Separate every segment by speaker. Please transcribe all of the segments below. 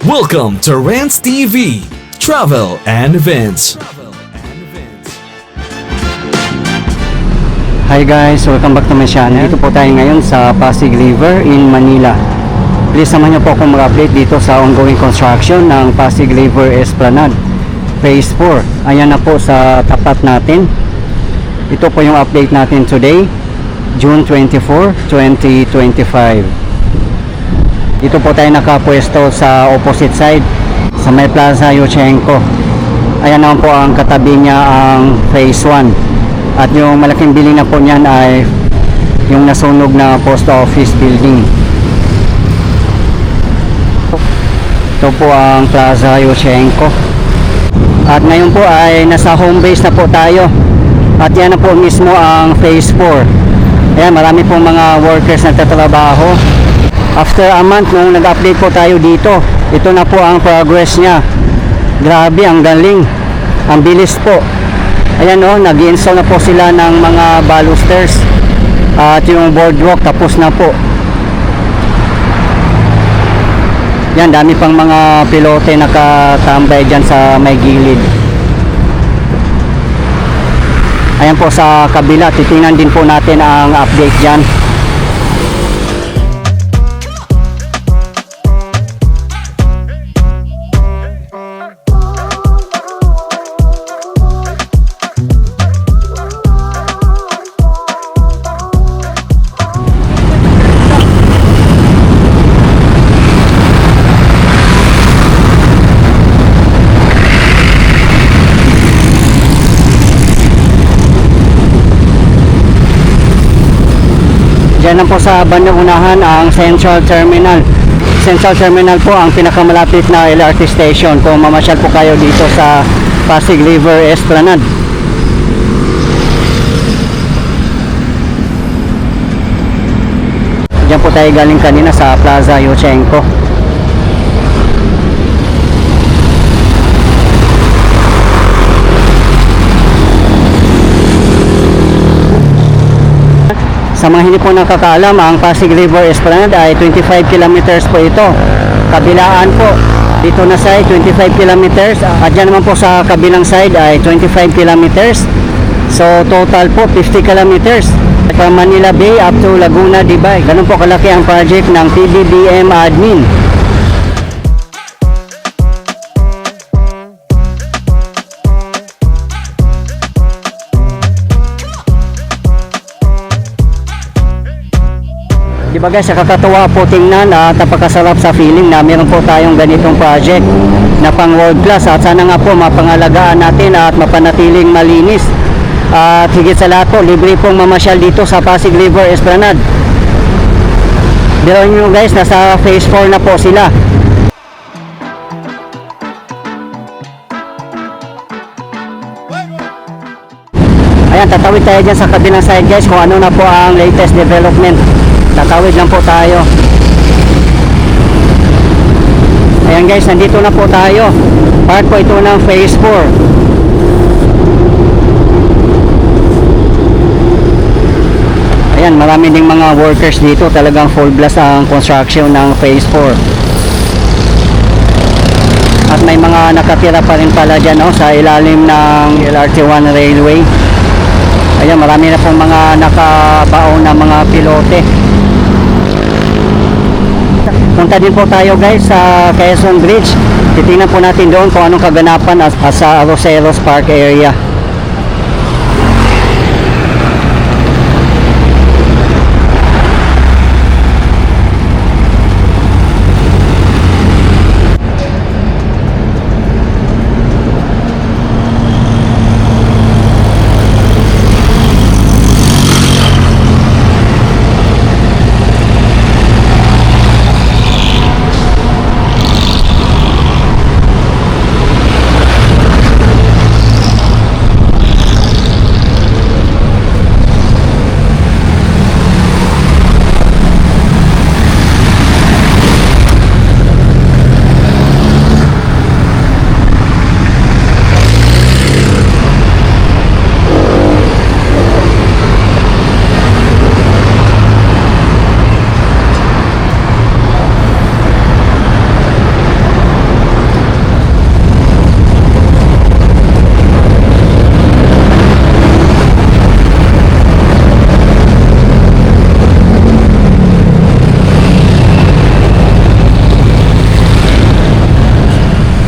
Speaker 1: Welcome to Rants TV, Travel and Events.
Speaker 2: Hi guys, welcome back to my channel. Dito po tayo ngayon sa Pasig River in Manila. Please samahan niyo po akong mag-update dito sa ongoing construction ng Pasig River Esplanade Phase 4. Ayan na po sa tapat natin. Ito po yung update natin today, June 24, 2025. Dito po tayo nakapwesto sa opposite side sa may Plaza Yuchenko. Ayan naman po ang katabi niya ang Phase 1. At yung malaking building na po niyan ay yung nasunog na post office building. Ito po ang Plaza Yuchenko. At ngayon po ay nasa home base na po tayo. At yan na po mismo ang Phase 4. Ayan, marami pong mga workers na tatrabaho. After a month nung nag-update po tayo dito, ito na po ang progress niya. Grabe, ang galing, ang bilis po. Ayan o, nag-install na po sila ng mga balusters. At yung boardwalk tapos na po. Yan, dami pang mga pilote nakatambay dyan sa may gilid. Ayan po sa kabila, titingnan din po natin ang update dyan. Diyan na po sa bandang unahan ang Central Terminal. Central Terminal po ang pinakamalapit na LRT station kung mamasyal po kayo dito sa Pasig River Esplanade. Diyan po tayo galing kanina sa Plaza Yuchenko. Sa mga hindi po nakakaalam, ang Pasig River Esplanade ay 25 kilometers po ito. Kabilaan po, dito na side 25 kilometers. At dyan naman po sa kabilang side ay 25 kilometers. So total po 50 kilometers. From Manila Bay up to Laguna de Bay. Ganun po kalaki ang project ng PBBM admin. Diba guys, nakakatuwa po tingnan at napakasarap sa feeling na meron po tayong ganitong project na pang world class at sana nga po mapangalagaan natin at mapanatiling malinis. At higit sa lahat po, libre pong mamasyal dito sa Pasig River Esplanade. Biruin nyo guys, nasa phase 4 na po sila. Ayan, tatawid tayo dyan sa kabilang side guys kung ano na po ang latest development. Tatawid lang po tayo. Ayan guys, nandito na po tayo. Part po ito ng phase 4. Ayan, marami ding mga workers dito. Talagang full blast ang construction ng phase 4. At may mga nakatira pa rin pala dyan sa ilalim ng LRT1 railway. Ayan, marami na pong mga nakabaon na mga pilote. Punta din po tayo guys sa Quezon Bridge. Titingnan po natin doon kung anong kaganapan sa Roseros Park area.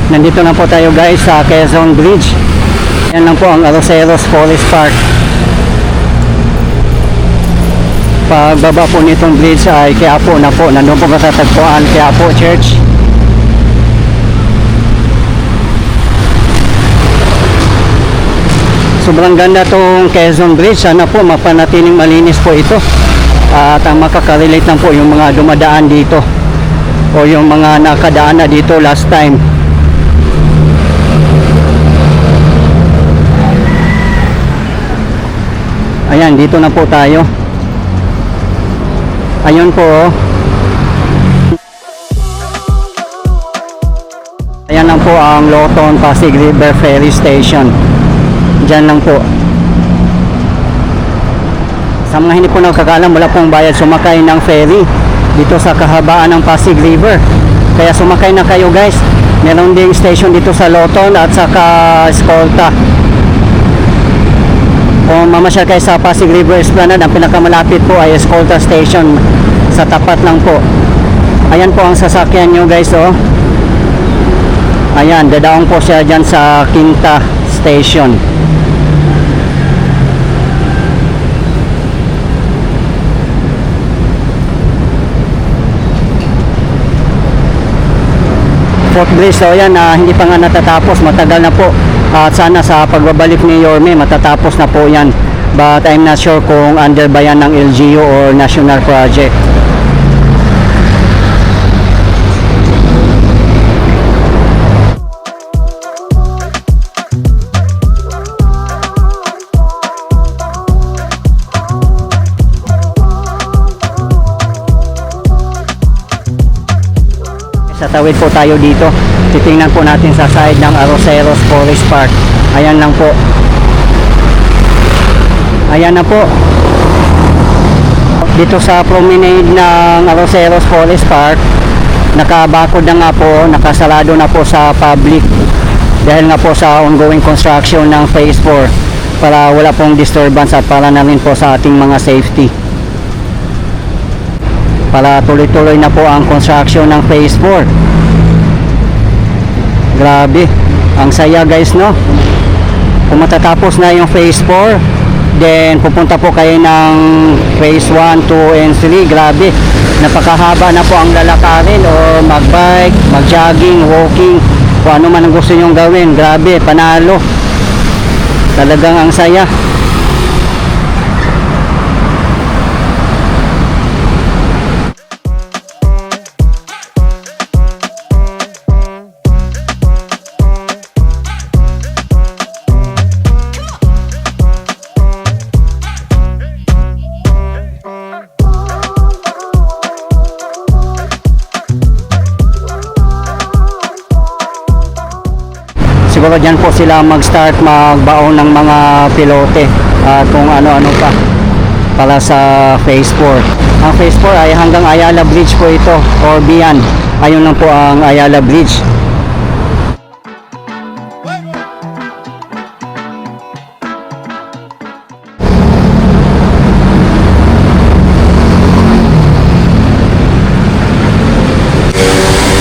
Speaker 2: Nandito na po tayo guys sa Quezon Bridge. Yan lang po ang Arroceros Forest Park. Pagbaba po nitong bridge ay Quiapo na po. Nandun po matatagpuan Quiapo Church. Sobrang ganda tong Quezon Bridge. Sana po mapanatiling malinis po ito. At ang makakarelate lang po yung mga dumadaan dito o yung mga nakadaan na dito last time. Ayan, dito na po tayo. Ayun po. Ayan lang po ang Loton Pasig River Ferry Station. Diyan lang po. Sa mga hindi po nakakaalam, wala pong bayad sumakay ng ferry dito sa kahabaan ng Pasig River. Kaya sumakay na kayo guys. Meron ding station dito sa Loton at saka Escolta. Kung mamasyal kayo sa Pasig River Esplanade, ang pinakamalapit po ay Escolta Station. Sa tapat lang po. Ayan po ang sasakyan nyo guys, oh. Ayan, dadaong po siya dyan sa Quinta Station. Fourth Bridge, so yan, hindi pa nga natatapos, matagal na po. At sana sa pagbabalik ni Yorme matatapos na po yan. But I'm not sure kung under ba yan ng LGU or national project. Sa tawid po tayo dito. Titingnan po natin sa side ng Arroceros Forest Park. Ayan lang po. Ayan na po. Dito sa promenade ng Arroceros Forest Park, nakabakod na nga po, nakasarado na po sa public dahil nga po sa ongoing construction ng Phase 4 para wala pong disturbance at para na rin po sa ating mga safety. Para tuloy-tuloy na po ang construction ng Phase 4. Grabe, ang saya guys, no? Kung matatapos na yung Phase 4, then pupunta po kayo ng Phase 1, 2, and 3. Grabe, napakahaba na po ang lalakarin o magbike, magjogging, walking, kung ano man ang gusto nyong gawin. Grabe, panalo. Talagang ang saya. Siguro dyan po sila mag-start magbaon ng mga pilote at kung ano-ano pa para sa Phase 4. Ang Phase 4 ay hanggang Ayala Bridge po ito or beyond. Ayun lang po ang Ayala Bridge.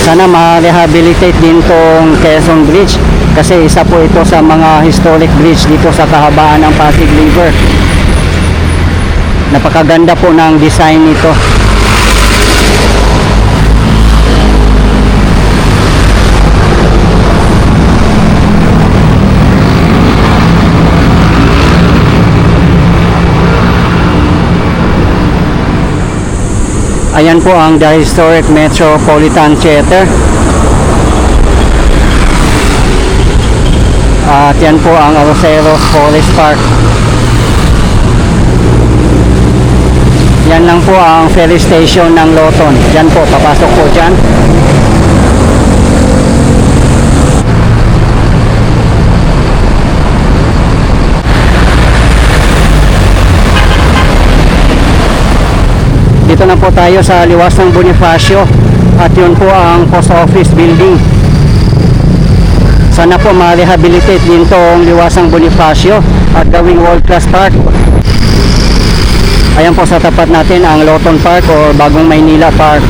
Speaker 2: Sana ma-rehabilitate din tong Quezon Bridge kasi isa po ito sa mga historic bridge dito sa kahabaan ng Pasig River. Napakaganda po ng design nito. Ayan po ang The Historic Metropolitan Theater. At yan po ang Arroceros Forest Park. Yan lang po ang ferry station ng Loton. Yan po, papasok po dyan. Dito na po tayo sa liwas ng Bonifacio at yun po ang post office building. Sana po ma-rehabilitate din tong liwasang Bonifacio at gawing world class park. Ayan po sa tapat natin ang Loton Park o Bagong Maynila Park.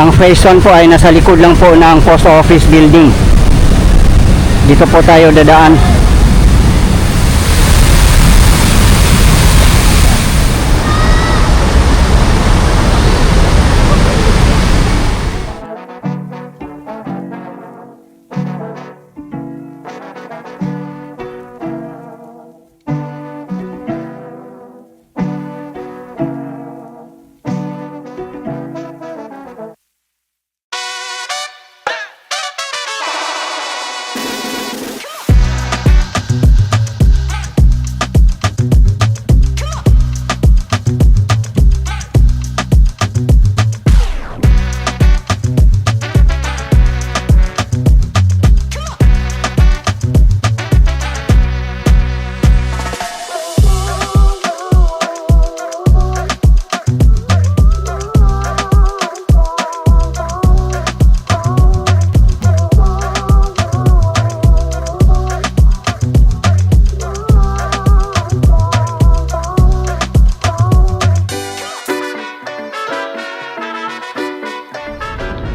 Speaker 2: Ang phase 1 po ay nasa likod lang po ng post office building. Dito po tayo dadaan.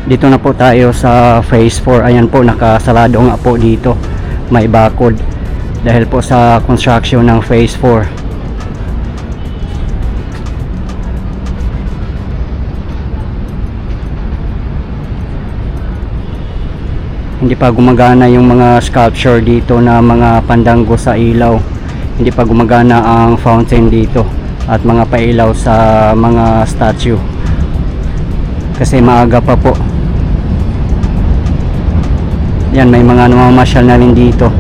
Speaker 2: Dito na po tayo sa phase 4. Ayan po, nakasarado nga po dito. May bakod dahil po sa construction ng phase 4. Hindi pa gumagana yung mga sculpture dito na mga pandanggo sa ilaw. Hindi pa gumagana ang fountain dito at mga pailaw sa mga statue kasi maaga pa po. Yan, may mga namamasyal na rin dito.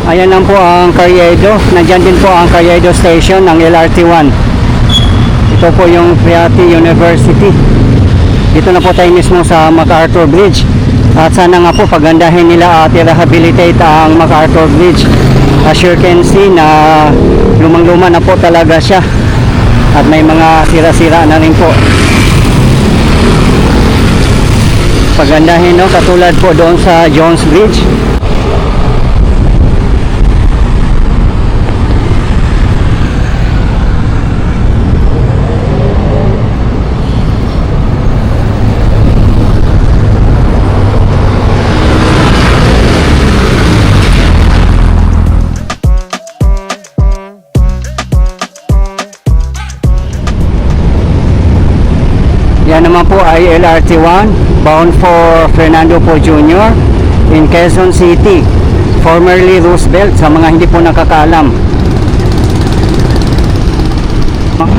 Speaker 2: Ayan lang po ang Carriedo. Nandyan din po ang Carriedo Station ng LRT1. Ito po yung Friati University. Dito na po tayo mismo sa MacArthur Bridge. At sana nga po pagandahin nila at i-rehabilitate ang MacArthur Bridge. As you can see na lumang-luma na po talaga siya. At may mga sira-sira na rin po. Pagandahin, no? Katulad po doon sa Jones Bridge. Yan naman po ay LRT1 bound for Fernando Po Jr. in Quezon City, formerly Roosevelt sa mga hindi po nakakaalam.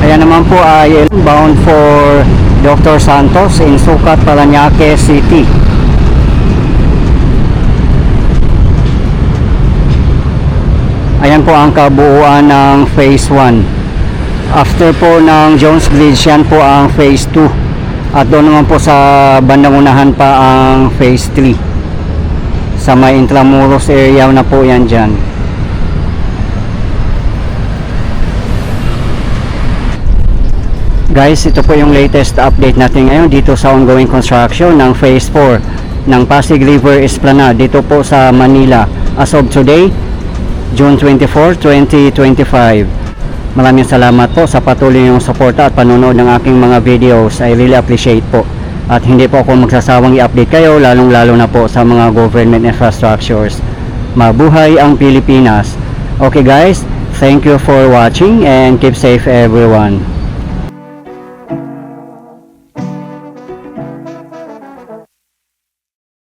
Speaker 2: Ayan naman po ay bound for Dr. Santos in Sucat, Parañaque City. Ayan po ang kabuuan ng phase 1. After po ng Jones Bridge, yan po ang phase 2. At doon naman po sa bandang unahan pa ang phase 3. Sa may Intramuros area na po yan dyan. Guys, ito po yung latest update natin ngayon dito sa ongoing construction ng phase 4 ng Pasig River Esplanade dito po sa Manila as of today, June 24, 2025. Maraming salamat po sa patuloy niyong suporta at panonood ng aking mga videos. I really appreciate po. At hindi po ako magsasawang i-update kayo, lalong-lalo na po sa mga government infrastructures. Mabuhay ang Pilipinas. Okay guys, thank you for watching and keep safe everyone.